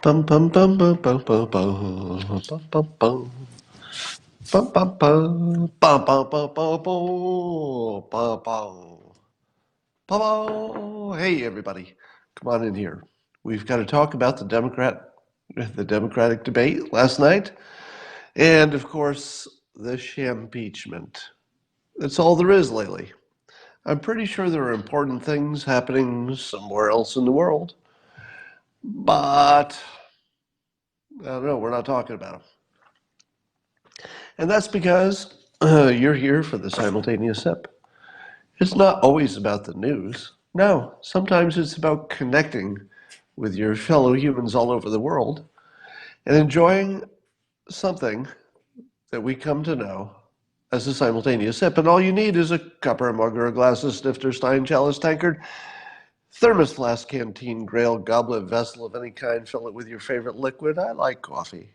Bum bum bum bum bum bum bum bum bum bum. Bum bum bum bum bum bum bum bum bum bum. Hey everybody, come on in here. We've got to talk about the Democratic debate last night, and of course the Shampeachment. That's all there is lately. I'm pretty sure there are important things happening somewhere else in the world, but I don't know. We're not talking about them. And that's because you're here for the simultaneous sip. It's not always about the news. No, sometimes it's about connecting with your fellow humans all over the world and enjoying something that we come to know as a simultaneous sip. And all you need is a cup or a mug or a glass, of snifter, stein, chalice, tankard, thermos, flask, canteen, grail, goblet, vessel of any kind. Fill it with your favorite liquid. I like coffee.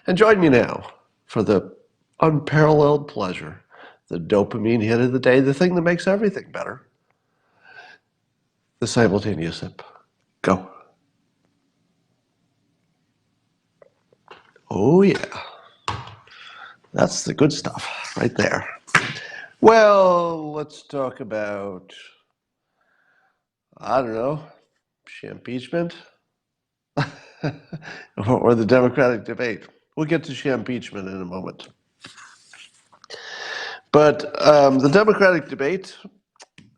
And join me now for the unparalleled pleasure, the dopamine hit of the day, the thing that makes everything better, the simultaneous sip. Go. Oh, yeah. That's the good stuff right there. Well, let's talk about, I don't know, Shampeachment or the Democratic debate. We'll get to Shampeachment in a moment. But the Democratic debate,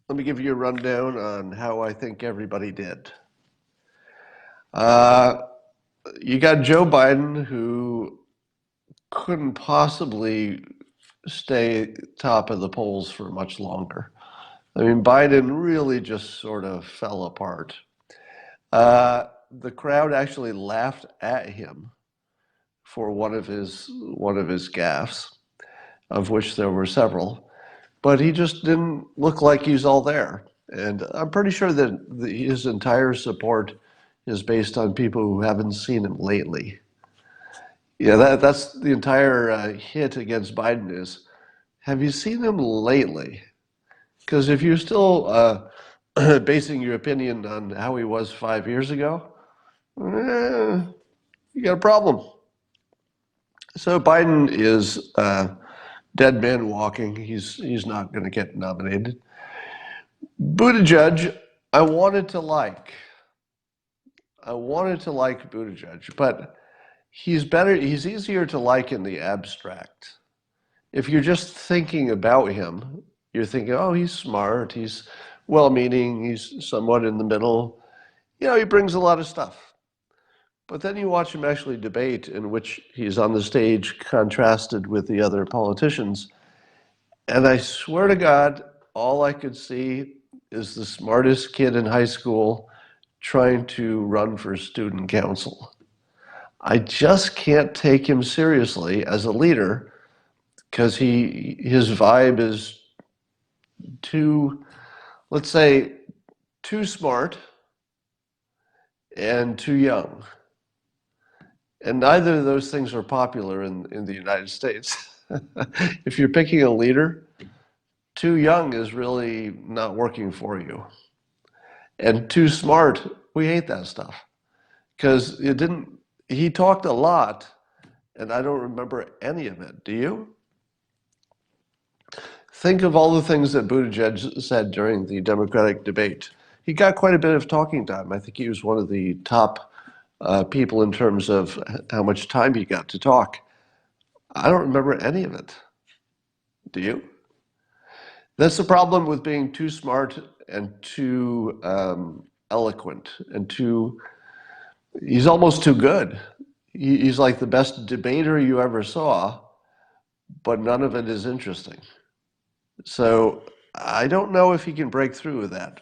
let me give you a rundown on how I think everybody did. You got Joe Biden, who couldn't possibly stay top of the polls for much longer. I mean, Biden really just sort of fell apart. The crowd actually laughed at him for one of his gaffes, of which there were several, but he just didn't look like he's all there. And I'm pretty sure that his entire support is based on people who haven't seen him lately. Yeah, that's the entire hit against Biden is, have you seen him lately? Because if you're still basing your opinion on how he was 5 years ago, you got a problem. So Biden is dead man walking. He's not going to get nominated. Buttigieg, I wanted to like. I wanted to like Buttigieg, but he's better. He's easier to like in the abstract. If you're just thinking about him, you're thinking, oh, he's smart, he's well-meaning, he's somewhat in the middle. You know, he brings a lot of stuff. But then you watch him actually debate, in which he's on the stage contrasted with the other politicians. And I swear to God, all I could see is the smartest kid in high school trying to run for student council. I just can't take him seriously as a leader because his vibe is too, let's say, too smart and too young. And neither of those things are popular in the United States. If you're picking a leader, too young is really not working for you. And too smart, we hate that stuff. Because he talked a lot, and I don't remember any of it. Do you? Think of all the things that Buttigieg said during the Democratic debate. He got quite a bit of talking time. I think he was one of the top people in terms of how much time he got to talk. I don't remember any of it. Do you? That's the problem with being too smart and too eloquent and he's almost too good. He's like the best debater you ever saw, but none of it is interesting. So I don't know if he can break through with that.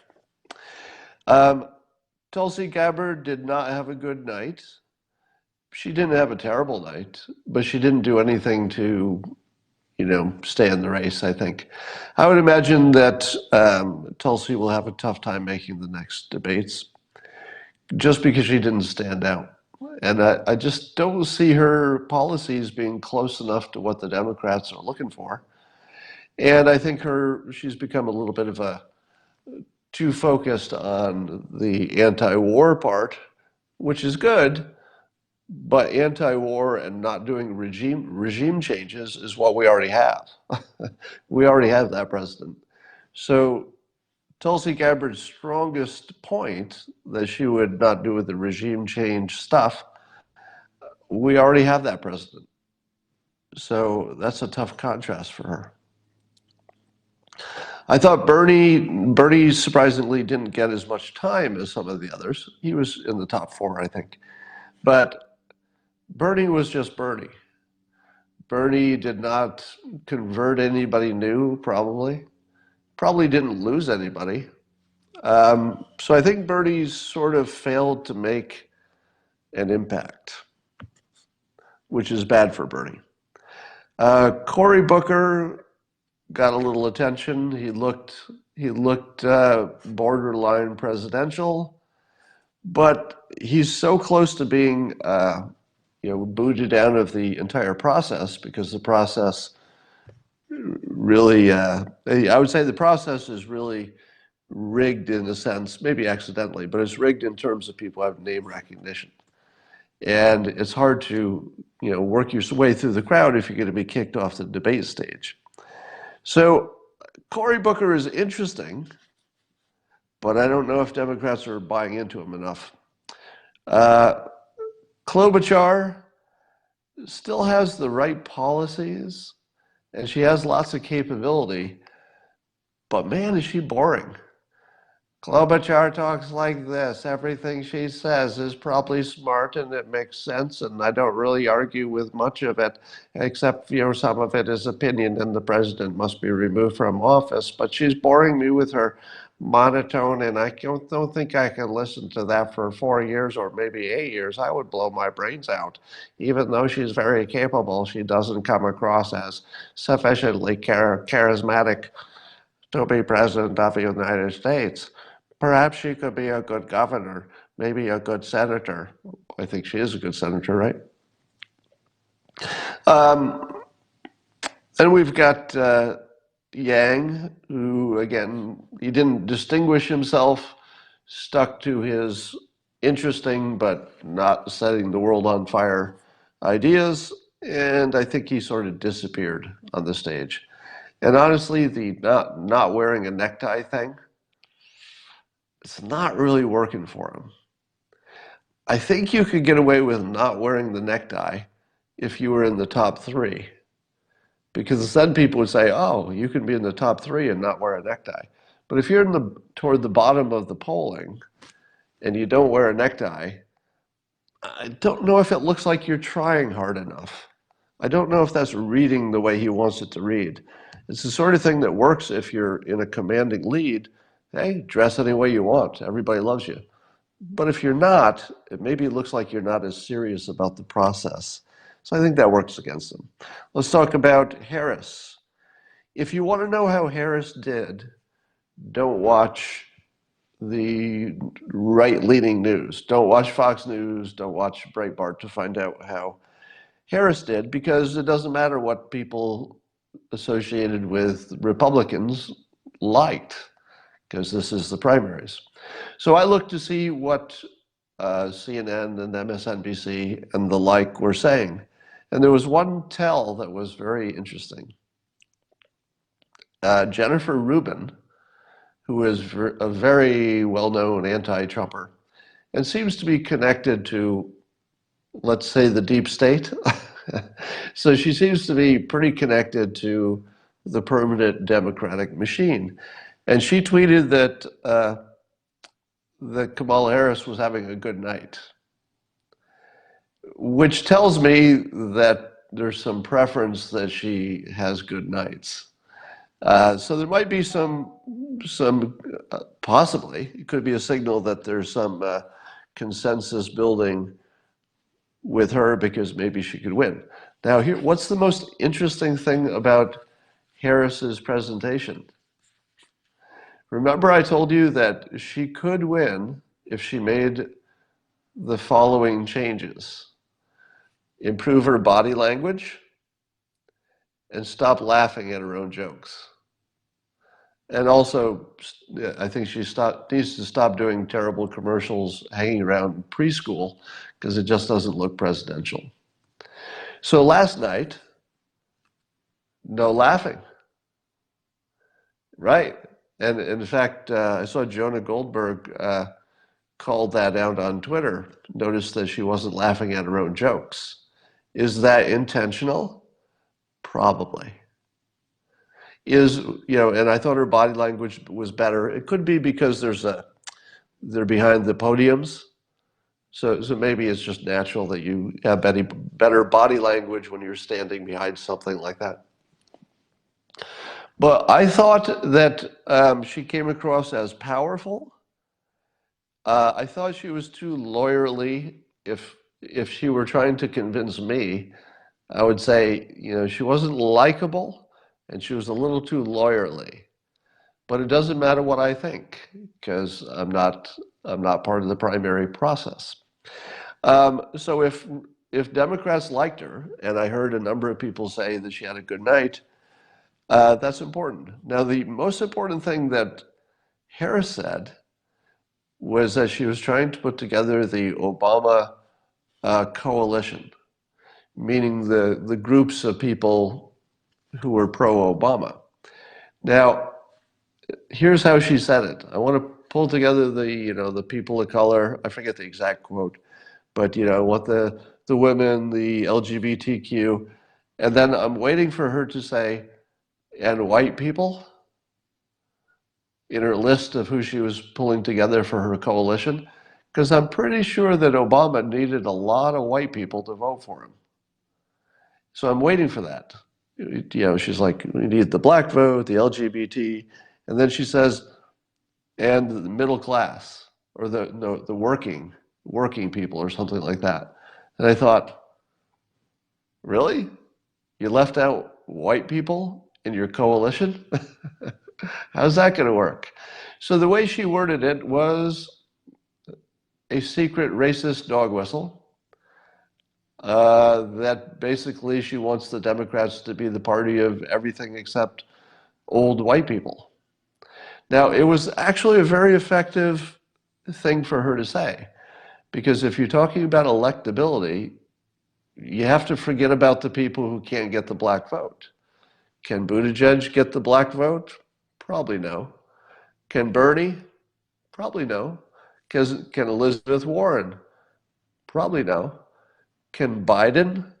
Tulsi Gabbard did not have a good night. She didn't have a terrible night, but she didn't do anything to, stay in the race, I think. I would imagine that Tulsi will have a tough time making the next debates just because she didn't stand out. And I just don't see her policies being close enough to what the Democrats are looking for. And I think she's become a little bit of too focused on the anti-war part, which is good, But anti-war and not doing regime changes is what we already have. We already have that president. So Tulsi Gabbard's strongest point that she would not do with the regime change stuff, we already have that president. So that's a tough contrast for her. I thought Bernie surprisingly didn't get as much time as some of the others. He was in the top four, I think. But Bernie was just Bernie. Bernie did not convert anybody new, probably. Probably didn't lose anybody. So I think Bernie's sort of failed to make an impact, which is bad for Bernie. Cory Booker got a little attention. He looked borderline presidential, but he's so close to being booted out of the entire process because the process really, I would say the process is really rigged in a sense, maybe accidentally, but it's rigged in terms of people have name recognition. And it's hard to, work your way through the crowd if you're going to be kicked off the debate stage. So Cory Booker is interesting, but I don't know if Democrats are buying into him enough. Klobuchar still has the right policies, and she has lots of capability, but man, is she boring. Klobuchar talks like this. Everything she says is probably smart and it makes sense, and I don't really argue with much of it, except some of it is opinion, and the president must be removed from office. But she's boring me with her monotone, and I don't think I can listen to that for 4 years or maybe 8 years. I would blow my brains out. Even though she's very capable, she doesn't come across as sufficiently charismatic to be president of the United States. Perhaps she could be a good governor, maybe a good senator. I think she is a good senator, right? Um, and we've got Yang, who, again, he didn't distinguish himself, stuck to his interesting but not setting the world on fire ideas, and I think he sort of disappeared on the stage. And honestly, the not wearing a necktie thing, it's not really working for him. I think you could get away with not wearing the necktie if you were in the top three, because then people would say, "Oh, you can be in the top three and not wear a necktie." But if you're toward the bottom of the polling and you don't wear a necktie, I don't know if it looks like you're trying hard enough. I don't know if that's reading the way he wants it to read. It's the sort of thing that works if you're in a commanding lead. Hey, dress any way you want. Everybody loves you. But if you're not, it maybe looks like you're not as serious about the process. So I think that works against them. Let's talk about Harris. If you want to know how Harris did, don't watch the right-leaning news. Don't watch Fox News. Don't watch Breitbart to find out how Harris did, because it doesn't matter what people associated with Republicans liked, because this is the primaries. So I looked to see what CNN and MSNBC and the like were saying. And there was one tell that was very interesting. Jennifer Rubin, who is a very well-known anti-Trumper and seems to be connected to, let's say, the deep state. So she seems to be pretty connected to the permanent Democratic machine. And she tweeted that Kamala Harris was having a good night, which tells me that there's some preference that she has good nights. So there might be some possibly, it could be a signal that there's some consensus building with her because maybe she could win. Now, here, what's the most interesting thing about Harris's presentation? Remember I told you that she could win if she made the following changes: improve her body language and stop laughing at her own jokes. And also, I think she needs to stop doing terrible commercials hanging around preschool because it just doesn't look presidential. So last night, no laughing, right? And in fact, I saw Jonah Goldberg called that out on Twitter. Noticed that she wasn't laughing at her own jokes. Is that intentional? Probably. And I thought her body language was better. It could be because they're behind the podiums. So maybe it's just natural that you have better body language when you're standing behind something like that. But I thought that she came across as powerful. I thought she was too lawyerly. If she were trying to convince me, I would say, she wasn't likable and she was a little too lawyerly. But it doesn't matter what I think because I'm not part of the primary process. So if Democrats liked her, and I heard a number of people say that she had a good night, that's important. Now, the most important thing that Harris said was that she was trying to put together the Obama coalition, meaning the groups of people who were pro-Obama. Now, here's how she said it. I want to pull together the people of color. I forget the exact quote, but what the women, the LGBTQ, and then I'm waiting for her to say, and white people in her list of who she was pulling together for her coalition, because I'm pretty sure that Obama needed a lot of white people to vote for him. So I'm waiting for that. She's like, we need the black vote, the LGBT, and then she says, and the middle class, or the working people, or something like that. And I thought, really? You left out white people in your coalition? How's that going to work? So the way she worded it was a secret racist dog whistle. That basically she wants the Democrats to be the party of everything except old white people. Now, it was actually a very effective thing for her to say, because if you're talking about electability, you have to forget about the people who can't get the black vote. Can Buttigieg get the black vote? Probably no. Can Bernie? Probably no. Can Elizabeth Warren? Probably no. Can Biden?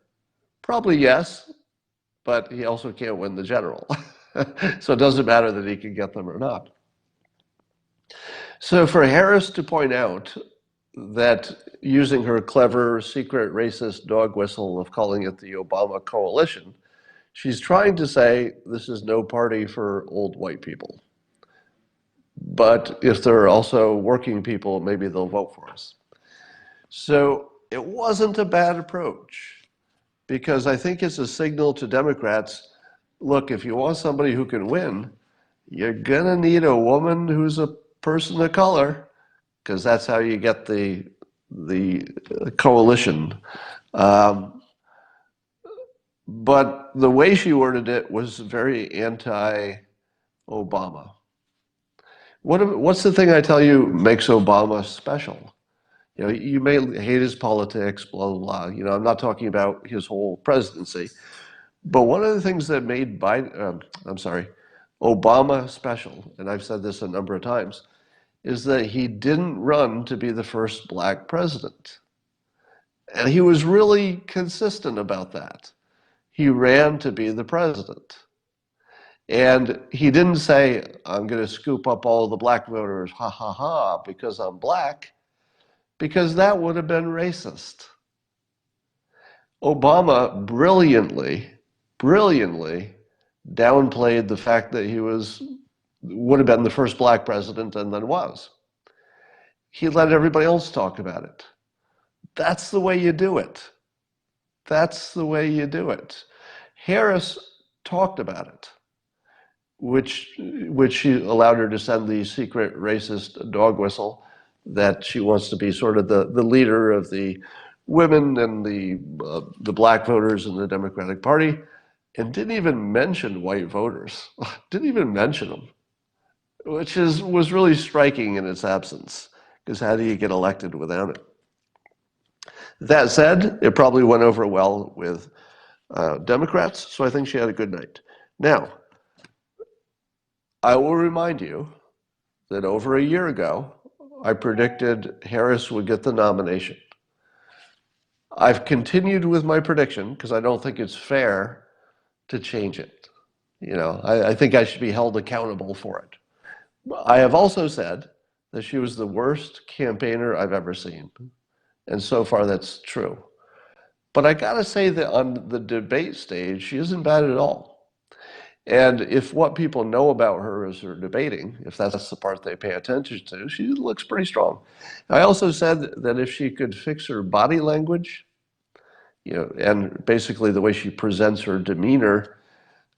Probably yes, but he also can't win the general. So it doesn't matter that he can get them or not. So for Harris to point out that using her clever, secret, racist dog whistle of calling it the Obama coalition, she's trying to say this is no party for old white people. But if there are also working people, maybe they'll vote for us. So it wasn't a bad approach, because I think it's a signal to Democrats, look, if you want somebody who can win, you're going to need a woman who's a person of color, because that's how you get the coalition. But the way she worded it was very anti-Obama. What's the thing I tell you makes Obama special? You may hate his politics, blah, blah, blah. I'm not talking about his whole presidency. But one of the things that made Obama special, and I've said this a number of times, is that he didn't run to be the first black president. And he was really consistent about that. He ran to be the president. And he didn't say, I'm going to scoop up all the black voters, ha ha ha, because I'm black, because that would have been racist. Obama brilliantly downplayed the fact that he would have been the first black president and then was. He let everybody else talk about it. That's the way you do it. That's the way you do it. Harris talked about it, which she allowed her to send the secret racist dog whistle that she wants to be sort of the leader of the women and the black voters in the Democratic Party, and didn't even mention white voters. Didn't even mention them. was really striking in its absence, because how do you get elected without it? That said, it probably went over well with Democrats, so I think she had a good night. Now, I will remind you that over a year ago, I predicted Harris would get the nomination. I've continued with my prediction because I don't think it's fair to change it. I think I should be held accountable for it. I have also said that she was the worst campaigner I've ever seen. And so far, that's true. But I got to say that on the debate stage, she isn't bad at all. And if what people know about her is her debating, if that's the part they pay attention to, she looks pretty strong. I also said that if she could fix her body language, and basically the way she presents her demeanor,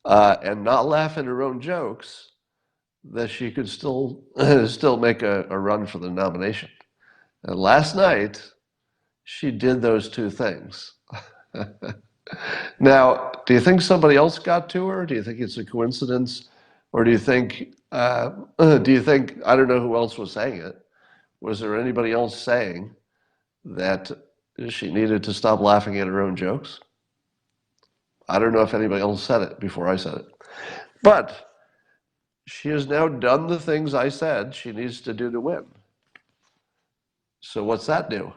and not laugh at her own jokes, that she could still make a run for the nomination. And last night, she did those two things. Now, do you think somebody else got to her? Do you think it's a coincidence? Or do you think, I don't know who else was saying it. Was there anybody else saying that she needed to stop laughing at her own jokes? I don't know if anybody else said it before I said it. But she has now done the things I said she needs to do to win. So what's that do?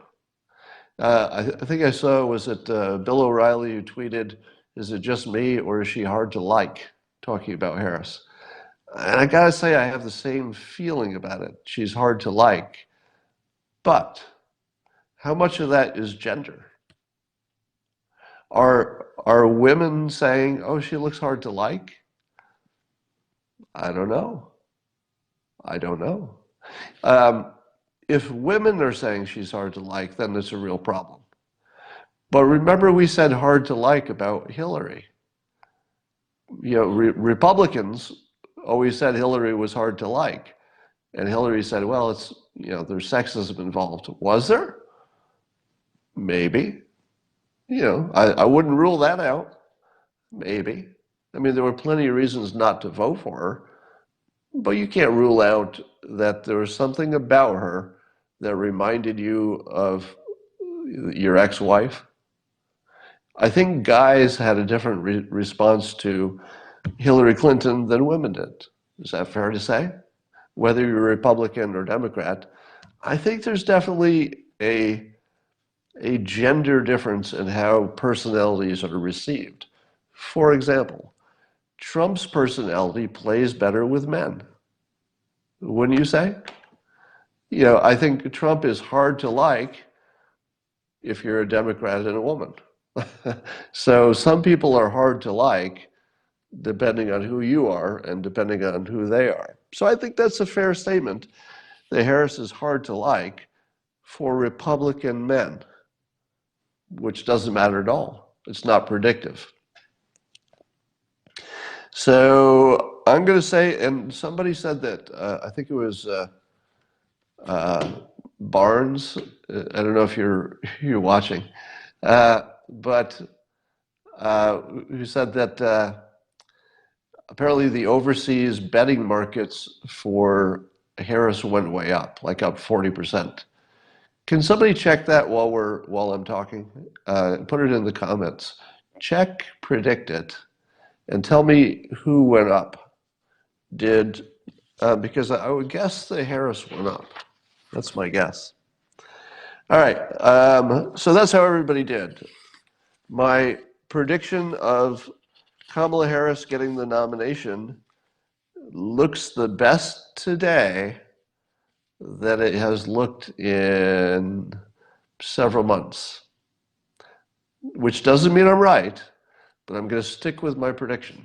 I think I saw, was it Bill O'Reilly who tweeted, "Is it just me or is she hard to like?" talking about Harris. And I gotta say, I have the same feeling about it. She's hard to like. But how much of that is gender? Are women saying, "Oh, she looks hard to like"? I don't know. I don't know. If women are saying she's hard to like, then it's a real problem. But remember, we said hard to like about Hillary. Republicans always said Hillary was hard to like. And Hillary said, well, there's sexism involved. Was there? Maybe. I wouldn't rule that out. Maybe. I mean, there were plenty of reasons not to vote for her. But you can't rule out that there was something about her that reminded you of your ex-wife. I think guys had a different response to Hillary Clinton than women did. Is that fair to say? Whether you're Republican or Democrat, I think there's definitely a gender difference in how personalities are received. For example, Trump's personality plays better with men. Wouldn't you say? I think Trump is hard to like if you're a Democrat and a woman. So some people are hard to like depending on who you are and depending on who they are. So I think that's a fair statement that Harris is hard to like for Republican men, which doesn't matter at all. It's not predictive. So I'm going to say, and somebody said that, I think it was Barnes. I don't know if you're watching, but who said that apparently the overseas betting markets for Harris went way up, like up 40%. Can somebody check that while I'm talking? Put it in the comments. Check, predict it, and tell me who went up. Because I would guess the Harris went up. That's my guess. All right, so that's how everybody did. My prediction of Kamala Harris getting the nomination looks the best today that it has looked in several months, which doesn't mean I'm right, but I'm going to stick with my prediction.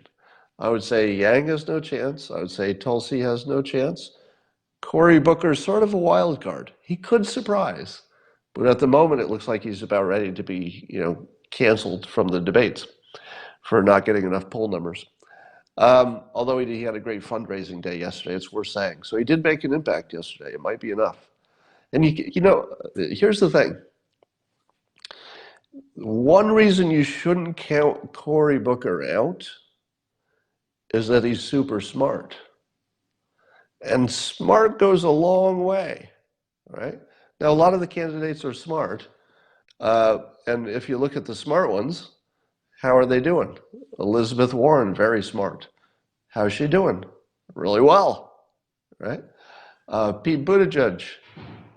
I would say Yang has no chance. I would say Tulsi has no chance. Cory Booker's sort of a wild card. He could surprise, but at the moment it looks like he's about ready to be, canceled from the debates for not getting enough poll numbers. Although he had a great fundraising day yesterday, it's worth saying. So he did make an impact yesterday. It might be enough. And here's the thing. One reason you shouldn't count Cory Booker out is that he's super smart. And smart goes a long way, right? Now, a lot of the candidates are smart. And if you look at the smart ones, how are they doing? Elizabeth Warren, very smart. How's she doing? Really well, right? Pete Buttigieg,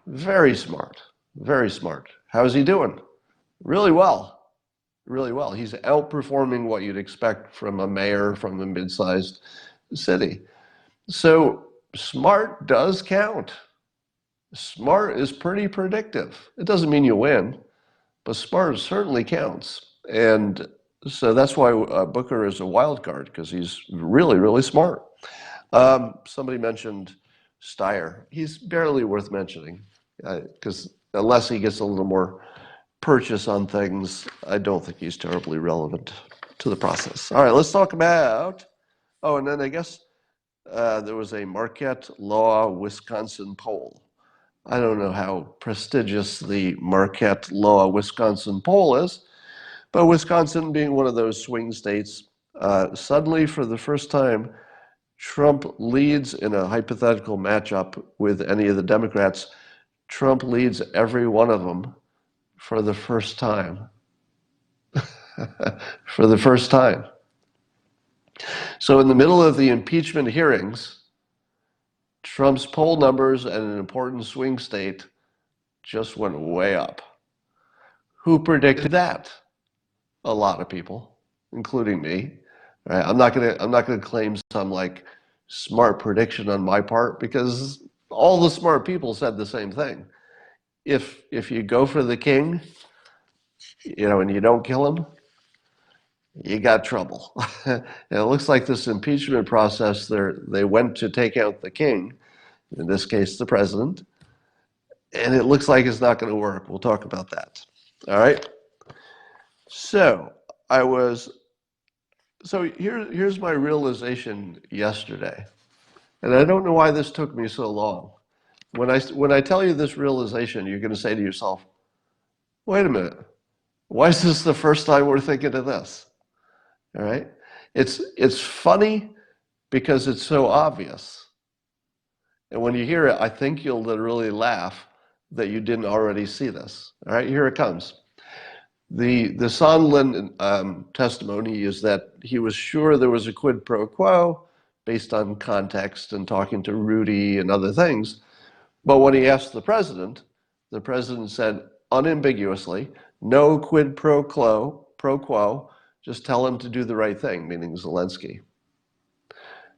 very smart, very smart. How's he doing? Really well, really well. He's outperforming what you'd expect from a mayor from a mid-sized city. So smart does count. Smart is pretty predictive. It doesn't mean you win, but smart certainly counts. And so that's why Booker is a wild card, because he's really, really smart. Somebody mentioned Steyer. He's barely worth mentioning, because unless he gets a little more purchase on things, I don't think he's terribly relevant to the process. All right, let's talk about, oh, and then I guess there was a Marquette Law Wisconsin poll. I don't know how prestigious the Marquette Law Wisconsin poll is, but Wisconsin being one of those swing states, suddenly for the first time, Trump leads in a hypothetical matchup with any of the Democrats. Trump leads every one of them for the first time. For the first time. So in the middle of the impeachment hearings, Trump's poll numbers in an important swing state just went way up. Who predicted that? A lot of people, including me. Right? I'm not gonna claim some like smart prediction on my part, because all the smart people said the same thing. If you go for the king, and you don't kill him, you got trouble. And it looks like this impeachment process, they went to take out the king, in this case the president, and it looks like it's not going to work. We'll talk about that. All right. So here's my realization yesterday, and I don't know why this took me so long. When I tell you this realization, you're going to say to yourself, "Wait a minute, why is this the first time we're thinking of this?" All right. It's funny because it's so obvious. And when you hear it, I think you'll literally laugh that you didn't already see this. All right, here it comes. The Sondland testimony is that he was sure there was a quid pro quo based on context and talking to Rudy and other things. But when he asked the president said unambiguously, no quid pro quo, just tell him to do the right thing, meaning Zelensky.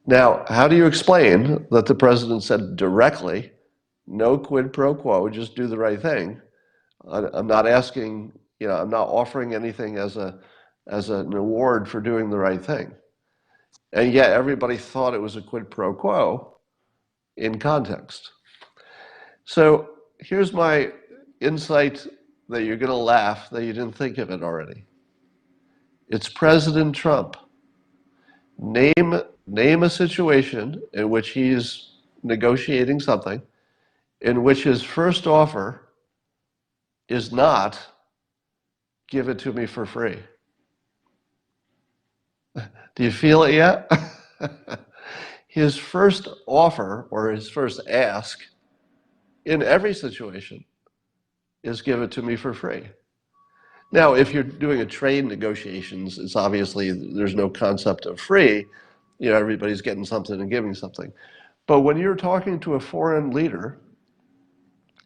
Now, how do you explain that the president said directly, no quid pro quo, just do the right thing? I'm not asking, I'm not offering anything as an award for doing the right thing. And yet everybody thought it was a quid pro quo in context. So here's my insight that you're going to laugh that you didn't think of it already. It's President Trump. Name a situation in which he's negotiating something in which his first offer is not give it to me for free. Do you feel it yet? His first offer or his first ask in every situation is give it to me for free. Now, if you're doing a trade negotiations, it's obviously there's no concept of free. Everybody's getting something and giving something. But when you're talking to a foreign leader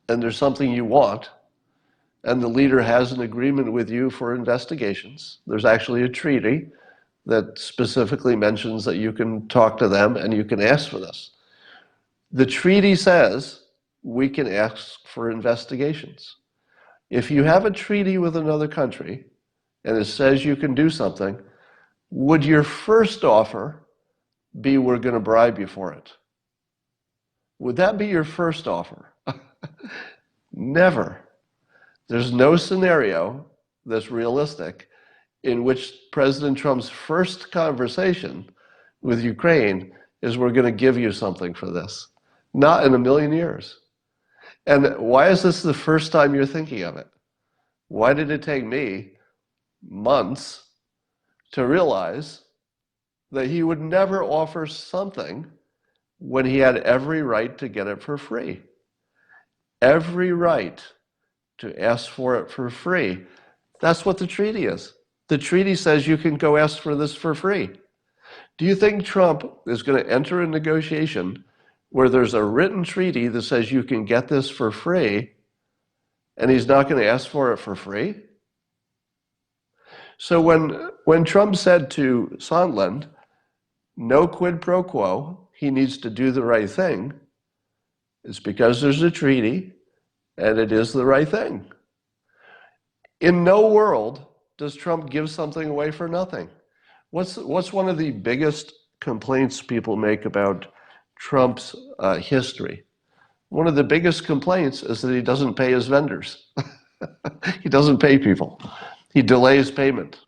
and there's something you want, and the leader has an agreement with you for investigations, there's actually a treaty that specifically mentions that you can talk to them and you can ask for this. The treaty says we can ask for investigations. If you have a treaty with another country and it says you can do something, would your first offer be we're going to bribe you for it? Would that be your first offer? Never. There's no scenario that's realistic in which President Trump's first conversation with Ukraine is we're going to give you something for this. Not in a million years. And why is this the first time you're thinking of it? Why did it take me months to realize that he would never offer something when he had every right to get it for free. Every right to ask for it for free. That's what the treaty is. The treaty says you can go ask for this for free. Do you think Trump is going to enter a negotiation where there's a written treaty that says you can get this for free and he's not going to ask for it for free? So when Trump said to Sondland, no quid pro quo, he needs to do the right thing, it's because there's a treaty and it is the right thing. In no world does Trump give something away for nothing. What's one of the biggest complaints people make about Trump's history? One of the biggest complaints is that he doesn't pay his vendors. He doesn't pay people. He delays payment.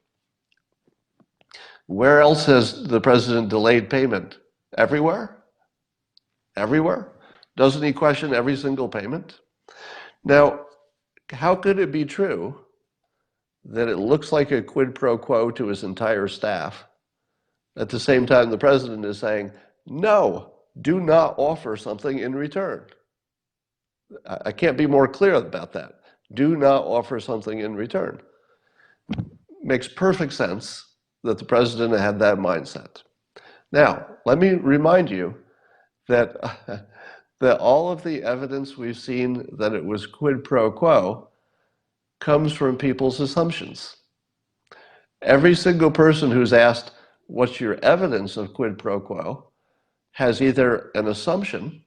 Where else has the president delayed payment? Everywhere? Everywhere? Doesn't he question every single payment? Now, how could it be true that it looks like a quid pro quo to his entire staff? At the same time, the president is saying, no, do not offer something in return. I can't be more clear about that. Do not offer something in return. Makes perfect sense that the president had that mindset. Now, let me remind you that, that all of the evidence we've seen that it was quid pro quo comes from people's assumptions. Every single person who's asked, what's your evidence of quid pro quo, has either an assumption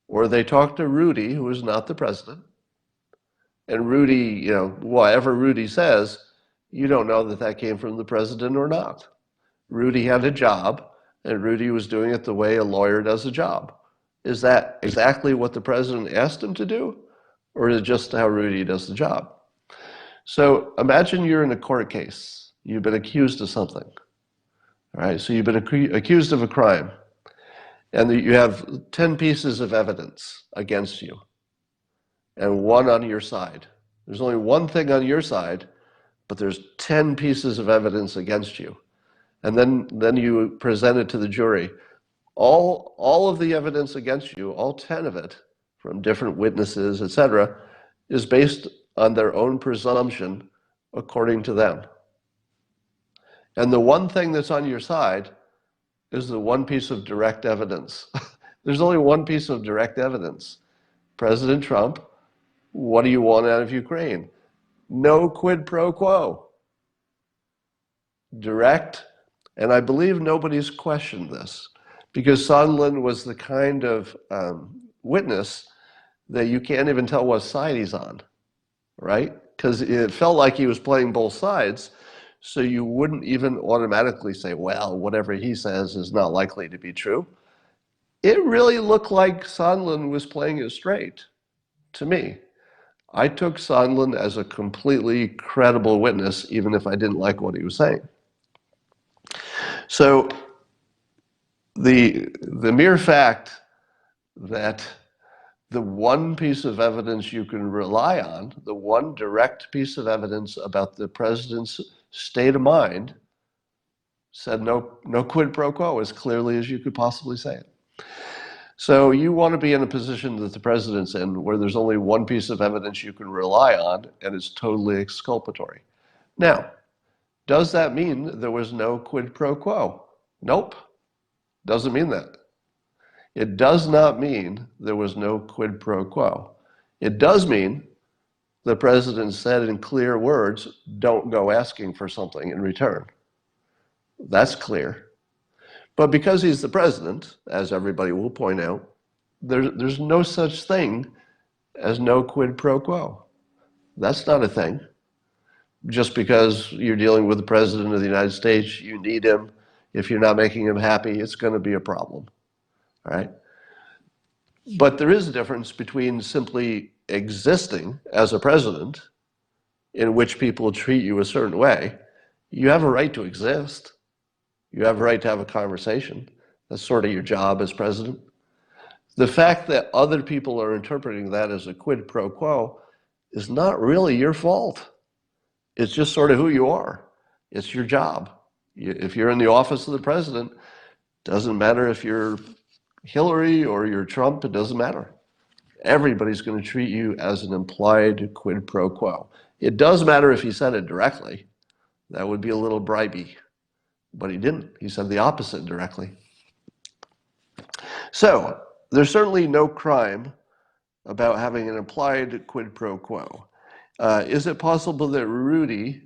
or they talk to Rudy, who is not the president, and Rudy, whatever Rudy says, you don't know that that came from the president or not. Rudy had a job, and Rudy was doing it the way a lawyer does a job. Is that exactly what the president asked him to do? Or is it just how Rudy does the job? So imagine you're in a court case. You've been accused of something. All right, so you've been accused of a crime. And you have 10 pieces of evidence against you and one on your side. There's only one thing on your side, but there's 10 pieces of evidence against you. And then you present it to the jury. All of the evidence against you, all 10 of it, from different witnesses, etc., is based on their own presumption according to them. And the one thing that's on your side is the one piece of direct evidence. There's only one piece of direct evidence. President Trump, what do you want out of Ukraine? No quid pro quo. Direct, and I believe nobody's questioned this, because Sondland was the kind of witness that you can't even tell what side he's on, right? Because it felt like he was playing both sides, so you wouldn't even automatically say, well, whatever he says is not likely to be true. It really looked like Sondland was playing it straight, to me. I took Sondland as a completely credible witness, even if I didn't like what he was saying. So the mere fact that the one piece of evidence you can rely on, the one direct piece of evidence about the president's state of mind, said no quid pro quo as clearly as you could possibly say it. So you want to be in a position that the president's in where there's only one piece of evidence you can rely on and it's totally exculpatory. Now, does that mean there was no quid pro quo? Nope. Doesn't mean that. It does not mean there was no quid pro quo. It does mean the president said in clear words, don't go asking for something in return. That's clear. But because he's the president, as everybody will point out, there's no such thing as no quid pro quo. That's not a thing. Just because you're dealing with the president of the United States, you need him. If you're not making him happy, it's going to be a problem. All right? But there is a difference between simply existing as a president, in which people treat you a certain way. You have a right to exist. You have a right to have a conversation. That's sort of your job as president. The fact that other people are interpreting that as a quid pro quo is not really your fault. It's just sort of who you are. It's your job. If you're in the office of the president, doesn't matter if you're Hillary or you're Trump, it doesn't matter. Everybody's going to treat you as an implied quid pro quo. It does matter if he said it directly. That would be a little bribey. But he didn't. He said the opposite directly. So there's certainly no crime about having an implied quid pro quo. Is it possible that Rudy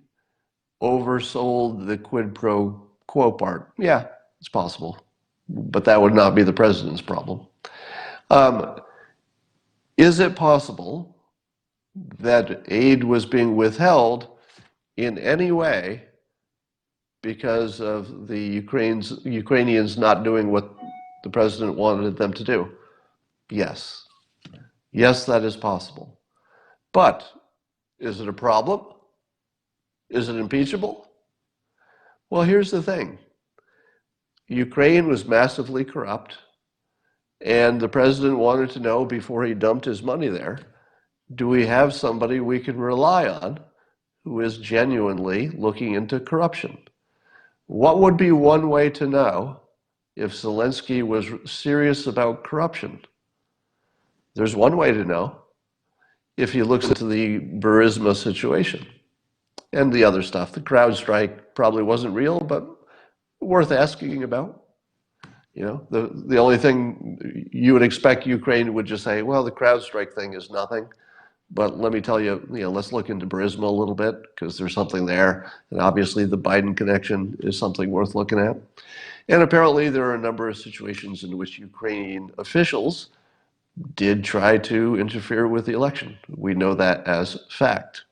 oversold the quid pro quo part? Yeah, it's possible. But that would not be the president's problem. Is it possible that aid was being withheld in any way because of the Ukrainians not doing what the president wanted them to do? Yes. Yes, that is possible. But is it a problem? Is it impeachable? Well, here's the thing. Ukraine was massively corrupt, and the president wanted to know before he dumped his money there, do we have somebody we can rely on who is genuinely looking into corruption? What would be one way to know if Zelensky was serious about corruption? There's one way to know. If he looks into the Burisma situation and the other stuff. The crowd strike probably wasn't real, but worth asking about. You know, the only thing you would expect Ukraine would just say, well, the crowd strike thing is nothing. But let me tell you, let's look into Burisma a little bit because there's something there. And obviously the Biden connection is something worth looking at. And apparently there are a number of situations in which Ukrainian officials did try to interfere with the election. We know that as fact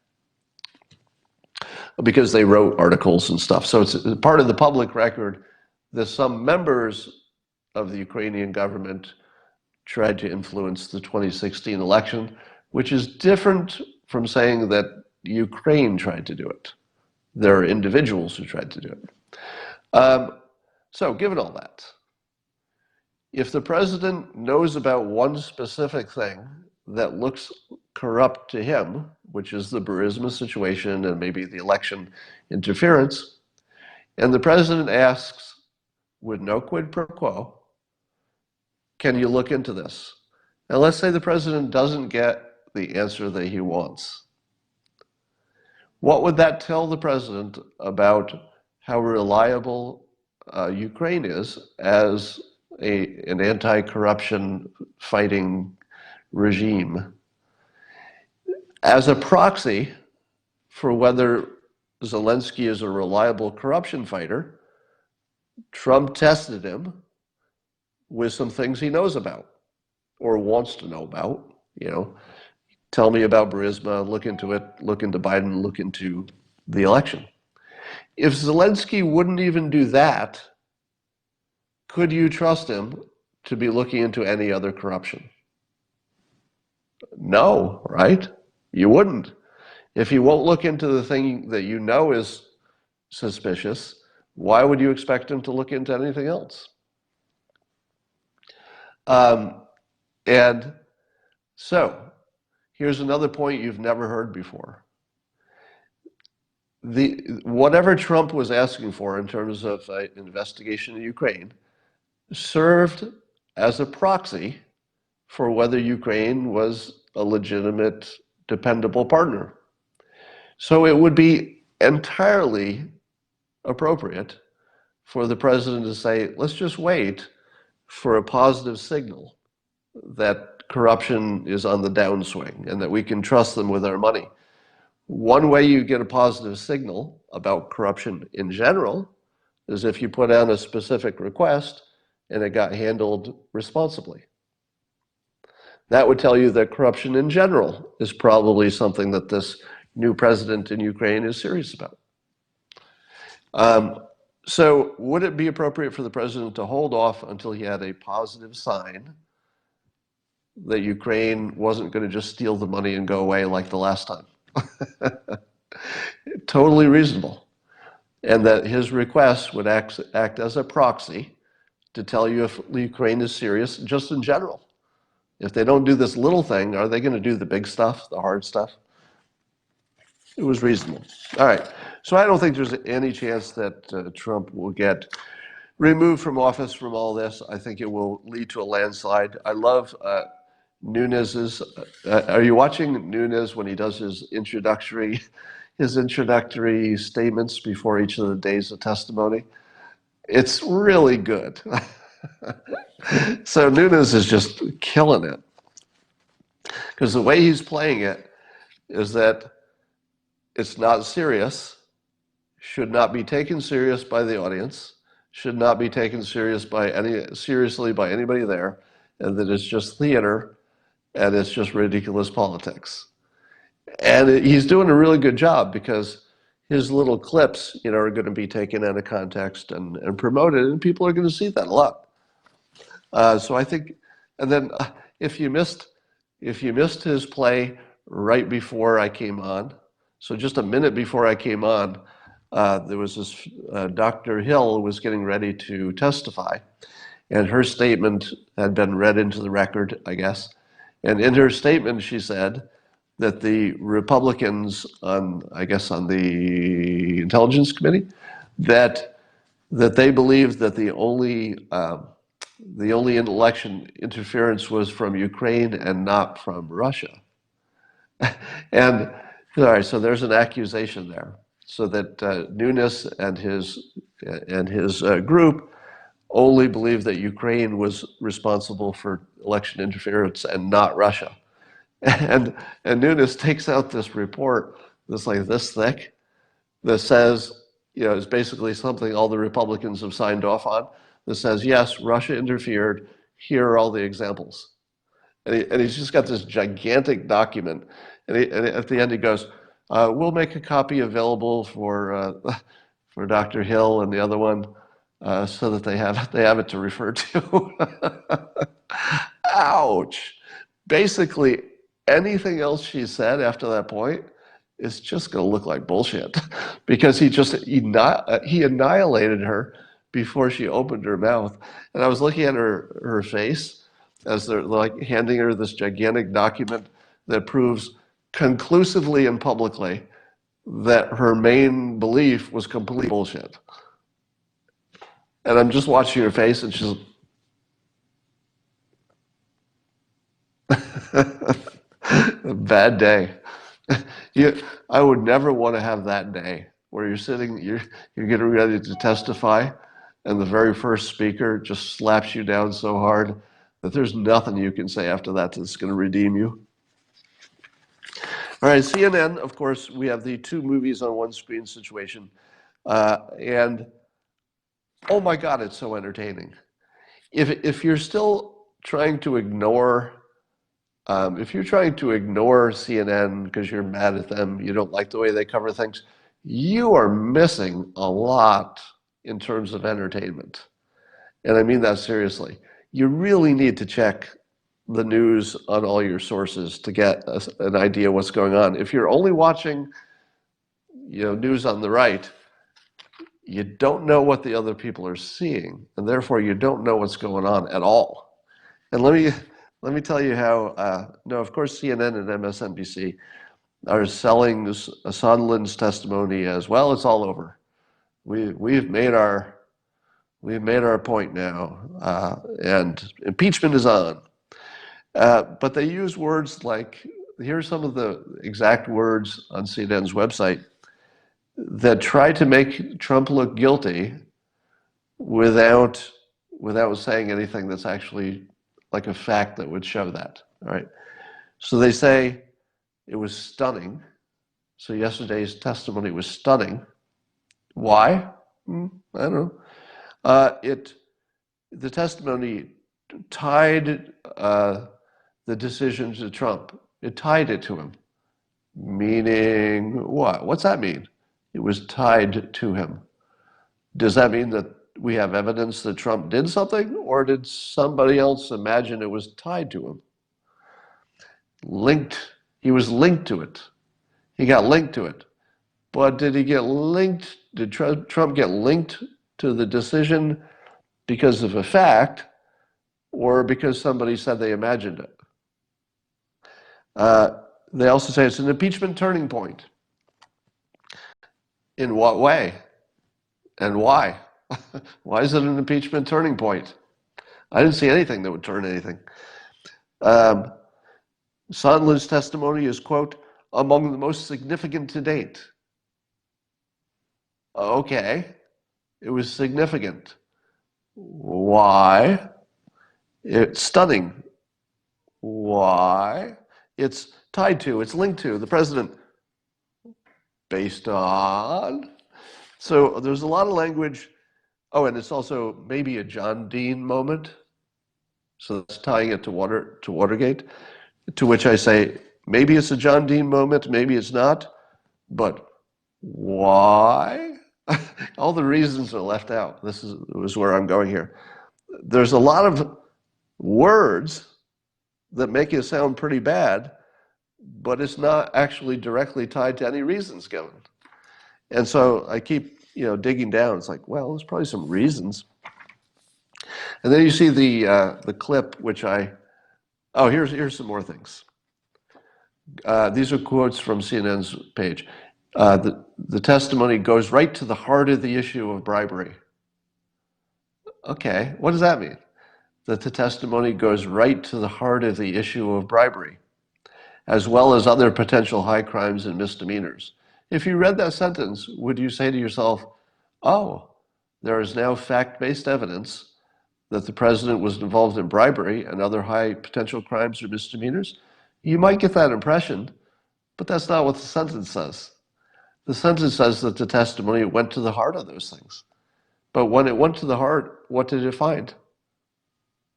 because they wrote articles and stuff. So it's part of the public record that some members of the Ukrainian government tried to influence the 2016 election, which is different from saying that Ukraine tried to do it. There are individuals who tried to do it. So given all that, if the president knows about one specific thing that looks corrupt to him, which is the Burisma situation and maybe the election interference, and the president asks, with no quid pro quo, can you look into this? And let's say the president doesn't get the answer that he wants. What would that tell the president about how reliable Ukraine is as an anti-corruption fighting regime? As a proxy for whether Zelensky is a reliable corruption fighter, Trump tested him with some things he knows about or wants to know about. Tell me about Burisma, look into it, look into Biden, look into the election. If Zelensky wouldn't even do that, could you trust him to be looking into any other corruption? No, right? You wouldn't. If he won't look into the thing that you know is suspicious, why would you expect him to look into anything else? And so, here's another point you've never heard before. Whatever Trump was asking for in terms of an investigation in Ukraine served as a proxy for whether Ukraine was a legitimate, dependable partner. So it would be entirely appropriate for the president to say, let's just wait for a positive signal that corruption is on the downswing and that we can trust them with our money. One way you get a positive signal about corruption in general is if you put out a specific request and it got handled responsibly. That would tell you that corruption in general is probably something that this new president in Ukraine is serious about. So would it be appropriate for the president to hold off until he had a positive sign that Ukraine wasn't going to just steal the money and go away like the last time? Totally reasonable. And that his request would act as a proxy to tell you if Ukraine is serious just in general. If they don't do this little thing, are they going to do the big stuff, the hard stuff? It was reasonable. All right. So I don't think there's any chance that Trump will get removed from office from all this. I think it will lead to a landslide. I love Nunes's. Are you watching Nunes when he does his introductory statements before each of the days of testimony? It's really good. So Nunes is just killing it because the way he's playing it is that it's not serious, should not be taken serious by the audience, should not be taken seriously by anybody there, and that it's just theater and it's just ridiculous politics. And he's doing a really good job because his little clips, are going to be taken out of context and promoted, and people are going to see that a lot. So I think, and then if you missed his play right before I came on, so just a minute before I came on, there was this Dr. Hill who was getting ready to testify, and her statement had been read into the record, I guess. And in her statement, she said that the Republicans on the Intelligence Committee, that they believed that the only election interference was from Ukraine and not from Russia. And all right, so there's an accusation there. So that Nunes and his group only believed that Ukraine was responsible for election interference and not Russia. And Nunes takes out this report that's like this thick that says, is basically something all the Republicans have signed off on, that says, yes, Russia interfered. Here are all the examples. And he's just got this gigantic document. And at the end he goes, we'll make a copy available for Dr. Hill and the other one so that they have it to refer to. Ouch. Basically, anything else she said after that point is just going to look like bullshit because he annihilated her before she opened her mouth. And I was looking at her face as they're like handing her this gigantic document that proves conclusively and publicly that her main belief was complete bullshit. And I'm just watching her face and she's a bad day. I would never want to have that day where you're getting ready to testify and the very first speaker just slaps you down so hard that there's nothing you can say after that that's going to redeem you. All right, CNN, of course, we have the two movies on one screen situation. And oh my God, it's so entertaining. If you're still trying to ignore CNN because you're mad at them, you don't like the way they cover things, you are missing a lot in terms of entertainment. And I mean that seriously. You really need to check the news on all your sources to get an idea what's going on. If you're only watching, news on the right, you don't know what the other people are seeing, and therefore you don't know what's going on at all. And let me tell you how. No, of course, CNN and MSNBC are selling Sondland's testimony as well. It's all over. We've made our point now, and impeachment is on. But they use words like, here's some of the exact words on CNN's website that try to make Trump look guilty without saying anything that's actually like a fact that would show that. All right. So they say it was stunning. So yesterday's testimony was stunning. Why? I don't know. The testimony tied the decision to Trump. It tied it to him. Meaning what? What's that mean? It was tied to him. Does that mean that we have evidence that Trump did something, or did somebody else imagine it was tied to him? Linked. He was linked to it. He got linked to it. But did Trump get linked to the decision because of a fact, or because somebody said they imagined it? They also say it's an impeachment turning point. In what way? And why? Why is it an impeachment turning point? I didn't see anything that would turn anything. Um, Sondland's testimony is, quote, among the most significant to date. Okay, it was significant. Why? It's stunning. Why? It's tied to, it's linked to the president. Based on. So there's a lot of language. Oh, and it's also maybe a John Dean moment. So that's tying it to Watergate, to which I say, maybe it's a John Dean moment, maybe it's not, but why? All the reasons are left out. This is where I'm going here. There's a lot of words that make it sound pretty bad, but it's not actually directly tied to any reasons given. And so I keep, digging down. It's like, well, there's probably some reasons. And then you see the clip, which here's some more things. These are quotes from CNN's page. The testimony goes right to the heart of the issue of bribery. Okay, what does that mean? That the testimony goes right to the heart of the issue of bribery, as well as other potential high crimes and misdemeanors. If you read that sentence, would you say to yourself, oh, there is now fact-based evidence that the president was involved in bribery and other high potential crimes or misdemeanors? You might get that impression, but that's not what the sentence says. The sentence says that the testimony went to the heart of those things. But when it went to the heart, what did it find?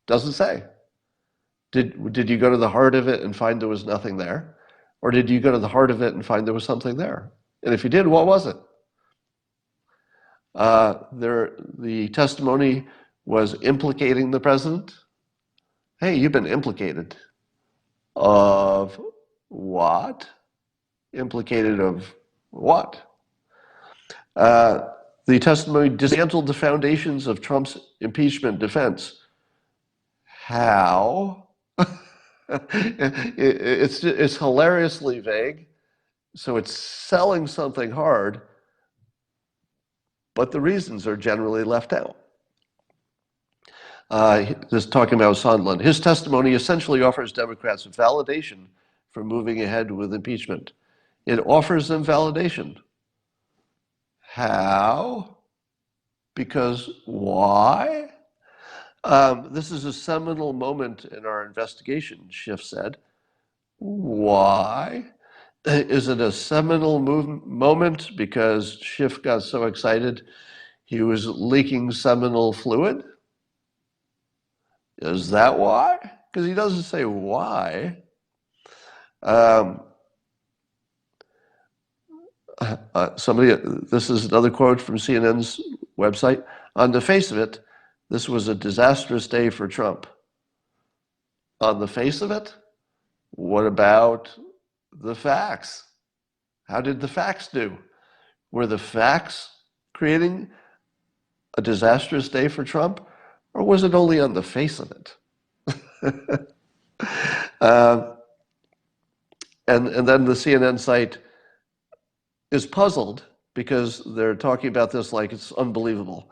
Doesn't say. Did you go to the heart of it and find there was nothing there? Or did you go to the heart of it and find there was something there? And if you did, what was it? The testimony was implicating the president. Hey, you've been implicated. Of what? Implicated of what? The testimony dismantled the foundations of Trump's impeachment defense. How? It's hilariously vague, so it's selling something hard, but the reasons are generally left out. Just talking about Sondland. His testimony essentially offers Democrats validation for moving ahead with impeachment. It offers them validation. How? Because why? This is a seminal moment in our investigation, Schiff said. Why? Is it a seminal moment because Schiff got so excited he was leaking seminal fluid? Is that why? Because he doesn't say why. This is another quote from CNN's website. On the face of it, this was a disastrous day for Trump. On the face of it? What about the facts? How did the facts do? Were the facts creating a disastrous day for Trump? Or was it only on the face of it? And then the CNN site is puzzled because they're talking about this like it's unbelievable.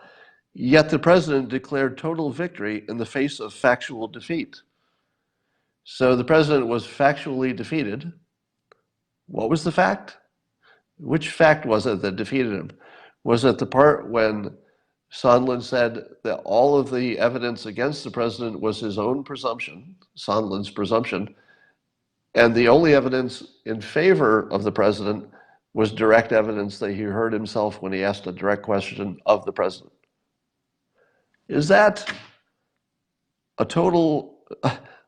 Yet the president declared total victory in the face of factual defeat. So the president was factually defeated. What was the fact? Which fact was it that defeated him? Was it the part when Sondland said that all of the evidence against the president was his own presumption, Sondland's presumption, and the only evidence in favor of the president was direct evidence that he heard himself when he asked a direct question of the president? Is that a total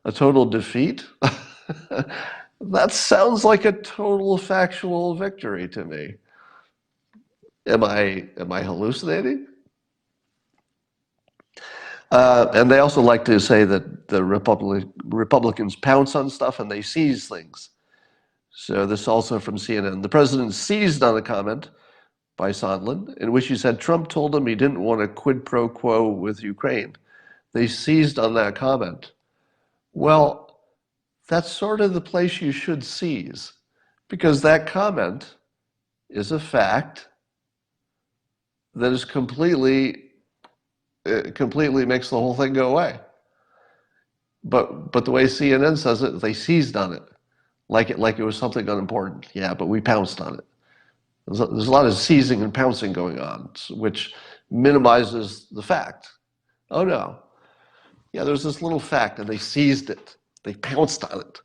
defeat? That sounds like a total factual victory to me. Am I hallucinating? And they also like to say that the Republicans pounce on stuff and they seize things. So this also from CNN. The president seized on a comment by Sondland in which he said Trump told him he didn't want a quid pro quo with Ukraine. They seized on that comment. Well, that's sort of the place you should seize, because that comment is a fact that is completely it completely makes the whole thing go away. But the way CNN says it, they seized on it, like it was something unimportant. Yeah, but we pounced on it. There's a lot of seizing and pouncing going on, which minimizes the fact. Oh no, yeah, there's this little fact, and they seized it. They pounced on it.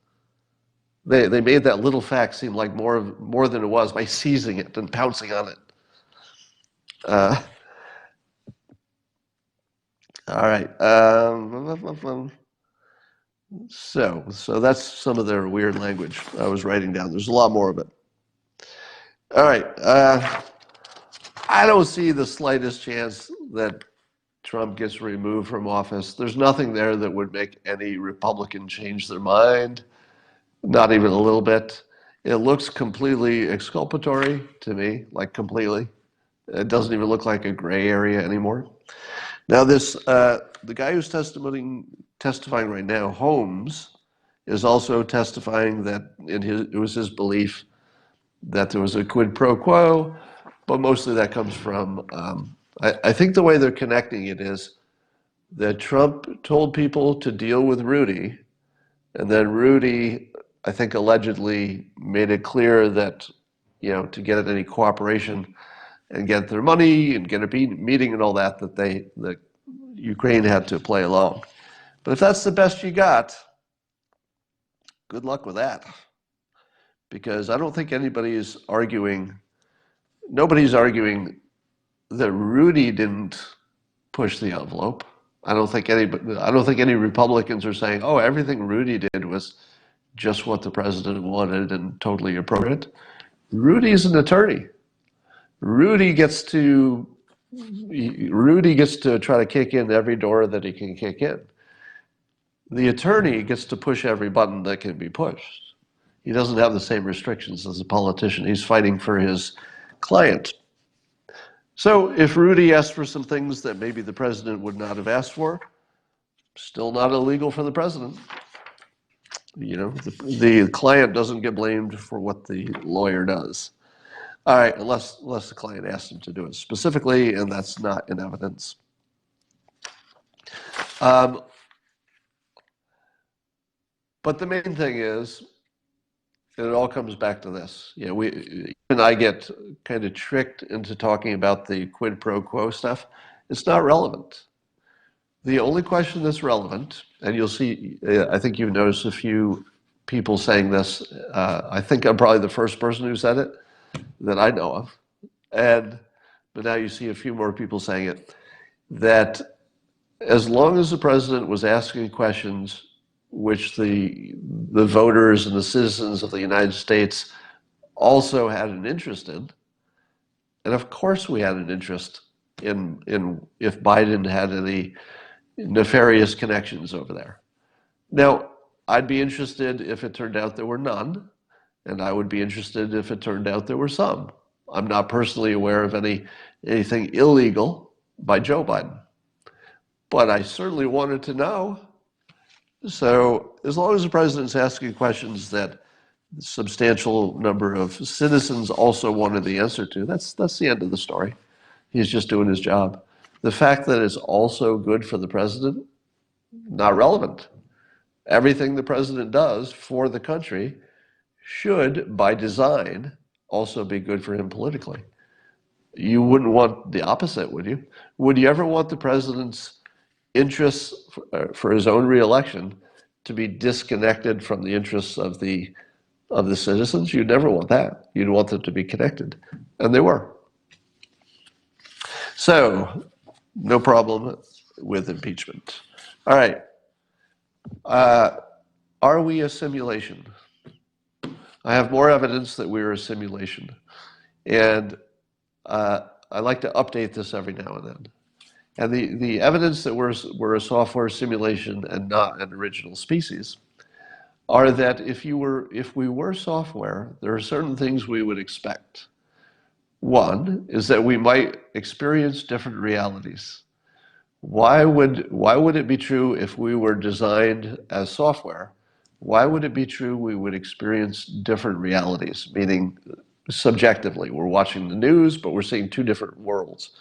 They made that little fact seem like more than it was by seizing it and pouncing on it. Uh, all right. So that's some of their weird language I was writing down. There's a lot more of it. All right. I don't see the slightest chance that Trump gets removed from office. There's nothing there that would make any Republican change their mind, not even a little bit. It looks completely exculpatory to me, like completely. It doesn't even look like a gray area anymore. Now, the guy who's testifying right now, Holmes, is also testifying that it was his belief that there was a quid pro quo, but mostly that comes from, I think the way they're connecting it is that Trump told people to deal with Rudy, and then Rudy, I think, allegedly made it clear that, to get any cooperation and get their money and get a meeting and all that, that Ukraine had to play along. But if that's the best you got, good luck with that. Because I don't think nobody's arguing that Rudy didn't push the envelope. I don't think any Republicans are saying, "Oh, everything Rudy did was just what the president wanted and totally appropriate." Rudy's an attorney. Rudy gets to try to kick in every door that he can kick in. The attorney gets to push every button that can be pushed. He doesn't have the same restrictions as a politician. He's fighting for his client. So if Rudy asked for some things that maybe the president would not have asked for, still not illegal for the president. The client doesn't get blamed for what the lawyer does. All right, unless the client asks him to do it specifically, and that's not in evidence. But the main thing is, and it all comes back to this. I get kind of tricked into talking about the quid pro quo stuff. It's not relevant. The only question that's relevant, and you'll see, I think you've noticed a few people saying this. I think I'm probably the first person who said it that I know of. But now you see a few more people saying it, that as long as the president was asking questions which the voters and the citizens of the United States also had an interest in, and of course we had an interest in if Biden had any nefarious connections over there. Now, I'd be interested if it turned out there were none, and I would be interested if it turned out there were some. I'm not personally aware of anything illegal by Joe Biden, but I certainly wanted to know. So as long as the president's asking questions that a substantial number of citizens also wanted the answer to, that's the end of the story. He's just doing his job. The fact that it's also good for the president, not relevant. Everything the president does for the country should, by design, also be good for him politically. You wouldn't want the opposite, would you? Would you ever want the president's interests for his own reelection to be disconnected from the interests of the citizens? You'd never want that. You'd want them to be connected, and they were. So, no problem with impeachment. All right. Are we a simulation? I have more evidence that we're a simulation, and I like to update this every now and then. And the evidence that we're a software simulation and not an original species are that if we were software, there are certain things we would expect. One is that we might experience different realities. Why would it be true if we were designed as software? Why would it be true we would experience different realities? Meaning, subjectively, we're watching the news, but we're seeing two different worlds.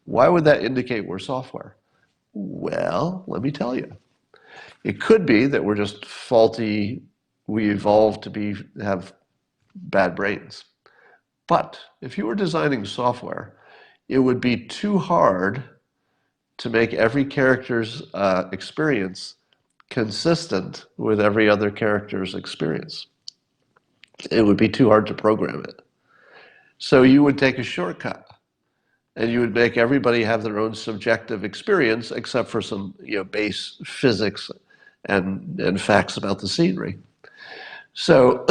Why would that indicate we're software? Well, let me tell you. It could be that we're just faulty, we evolved to have bad brains. But if you were designing software, it would be too hard to make every character's experience consistent with every other character's experience. It would be too hard to program it. So you would take a shortcut and you would make everybody have their own subjective experience except for some base physics and facts about the scenery. So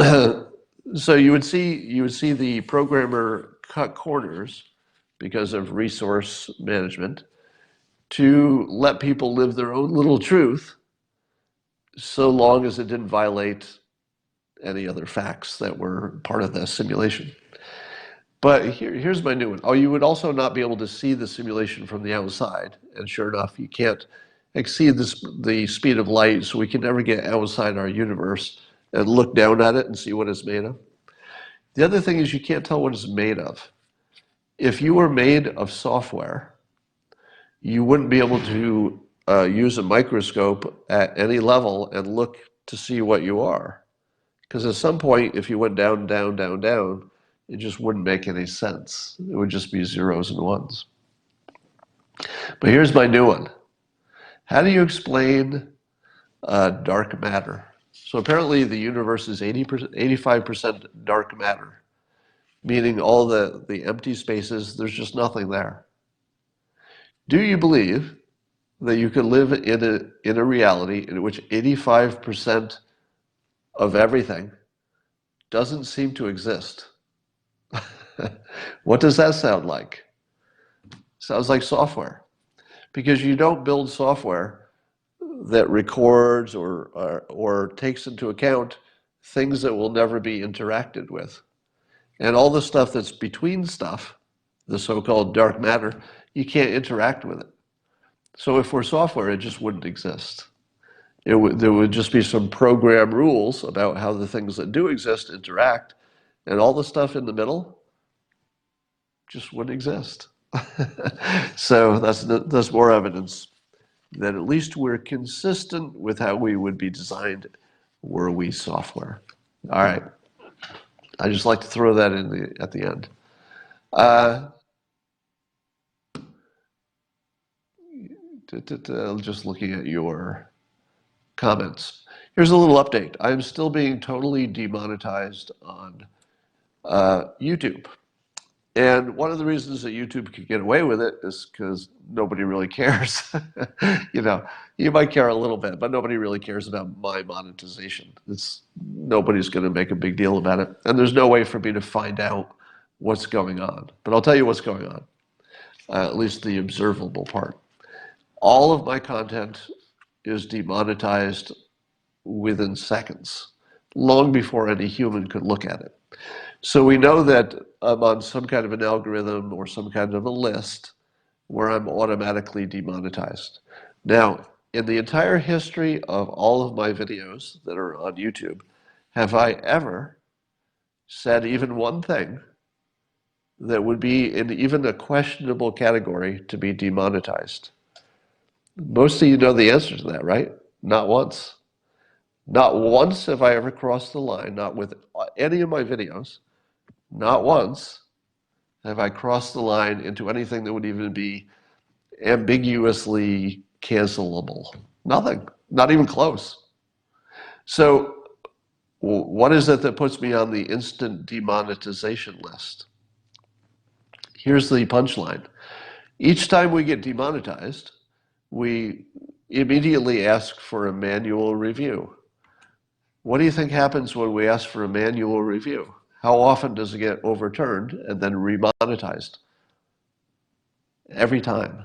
so you would see the programmer cut corners because of resource management to let people live their own little truth so long as it didn't violate any other facts that were part of the simulation. But here's my new one. Oh, you would also not be able to see the simulation from the outside. And sure enough, you can't exceed the speed of light, so we can never get outside our universe and look down at it and see what it's made of. The other thing is you can't tell what it's made of. If you were made of software, you wouldn't be able to use a microscope at any level and look to see what you are. Because at some point, if you went down, down, down, down, it just wouldn't make any sense. It would just be zeros and ones. But here's my new one. How do you explain dark matter? So apparently the universe is 85% dark matter, meaning all the empty spaces, there's just nothing there. Do you believe that you could live in a reality in which 85% of everything doesn't seem to exist? What does that sound like? Sounds like software. Because you don't build software that records or takes into account things that will never be interacted with. And all the stuff that's between stuff, the so-called dark matter, you can't interact with it. So if we're software, it just wouldn't exist. There would just be some program rules about how the things that do exist interact, and all the stuff in the middle just wouldn't exist. So that's more evidence that at least we're consistent with how we would be designed were we software. All right. I just like to throw that in at the end. Just looking at your comments. Here's a little update. I'm still being totally demonetized on YouTube. And one of the reasons that YouTube could get away with it is because nobody really cares. You might care a little bit, but nobody really cares about my monetization. Nobody's going to make a big deal about it. And there's no way for me to find out what's going on. But I'll tell you what's going on, at least the observable part. All of my content is demonetized within seconds, long before any human could look at it. So we know that I'm on some kind of an algorithm or some kind of a list where I'm automatically demonetized. Now, in the entire history of all of my videos that are on YouTube, have I ever said even one thing that would be in even a questionable category to be demonetized? Most of you know the answer to that, right? Not once. Not once have I ever crossed the line, not with any of my videos. Not once have I crossed the line into anything that would even be ambiguously cancelable. Nothing, not even close. So what is it that puts me on the instant demonetization list? Here's the punchline. Each time we get demonetized, we immediately ask for a manual review. What do you think happens when we ask for a manual review? How often does it get overturned and then remonetized? Every time.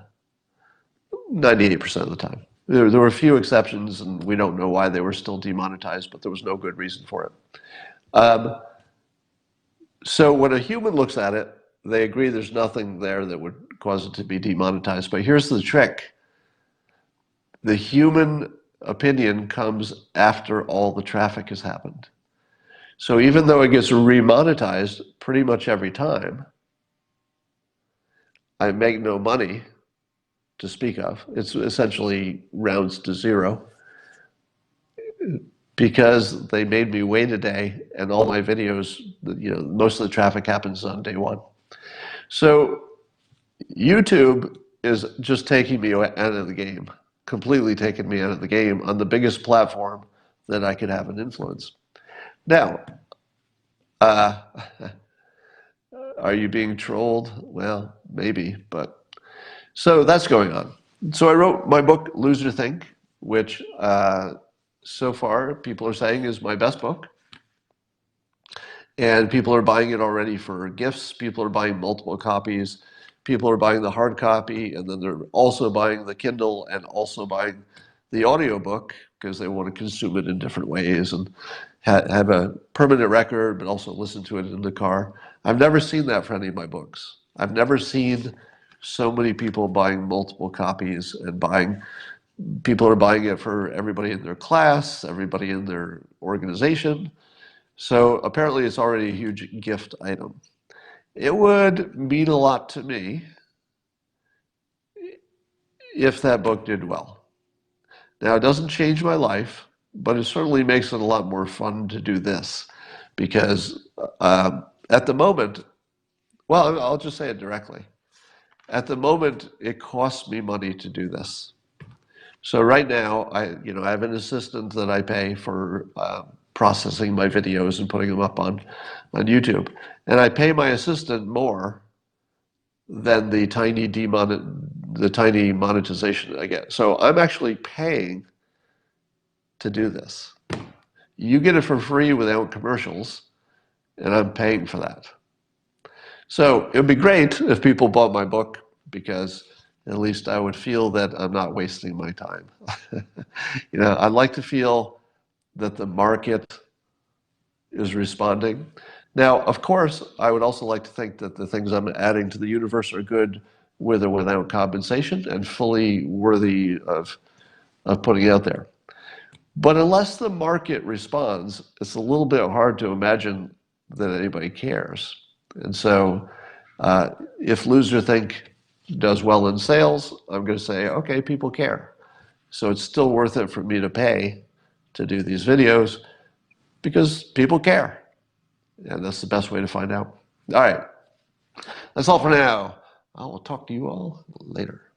98% of the time. There were a few exceptions, and we don't know why they were still demonetized, but there was no good reason for it. So when a human looks at it, they agree there's nothing there that would cause it to be demonetized. But here's the trick. The human opinion comes after all the traffic has happened. So even though it gets remonetized pretty much every time, I make no money to speak of. It's essentially rounds to zero because they made me wait a day, and all my videos, most of the traffic happens on day one. So YouTube is just taking me out of the game, completely taking me out of the game on the biggest platform that I could have an influence. Now, uh, are you being trolled? Well, maybe, but so that's going on. So I wrote my book, Loser Think, which so far people are saying is my best book. And people are buying it already for gifts. People are buying multiple copies. People are buying the hard copy, and then they're also buying the Kindle and also buying the audiobook because they want to consume it in different ways and have a permanent record, but also listen to it in the car. I've never seen that for any of my books. I've never seen so many people buying multiple copies and people are buying it for everybody in their class, everybody in their organization. So apparently it's already a huge gift item. It would mean a lot to me if that book did well. Now, it doesn't change my life, but it certainly makes it a lot more fun to do this because at the moment, well, I'll just say it directly. At the moment, it costs me money to do this. So right now, I have an assistant that I pay for processing my videos and putting them up on YouTube, and I pay my assistant more than the tiny monetization that I get. So I'm actually paying to do this. You get it for free without commercials, and I'm paying for that. So it would be great if people bought my book because at least I would feel that I'm not wasting my time. I'd like to feel that the market is responding. Now, of course, I would also like to think that the things I'm adding to the universe are good with or without compensation and fully worthy of putting out there. But unless the market responds, it's a little bit hard to imagine that anybody cares. And so if Loser Think does well in sales, I'm going to say, okay, people care. So it's still worth it for me to pay to do these videos because people care. And that's the best way to find out. All right. That's all for now. I will talk to you all later.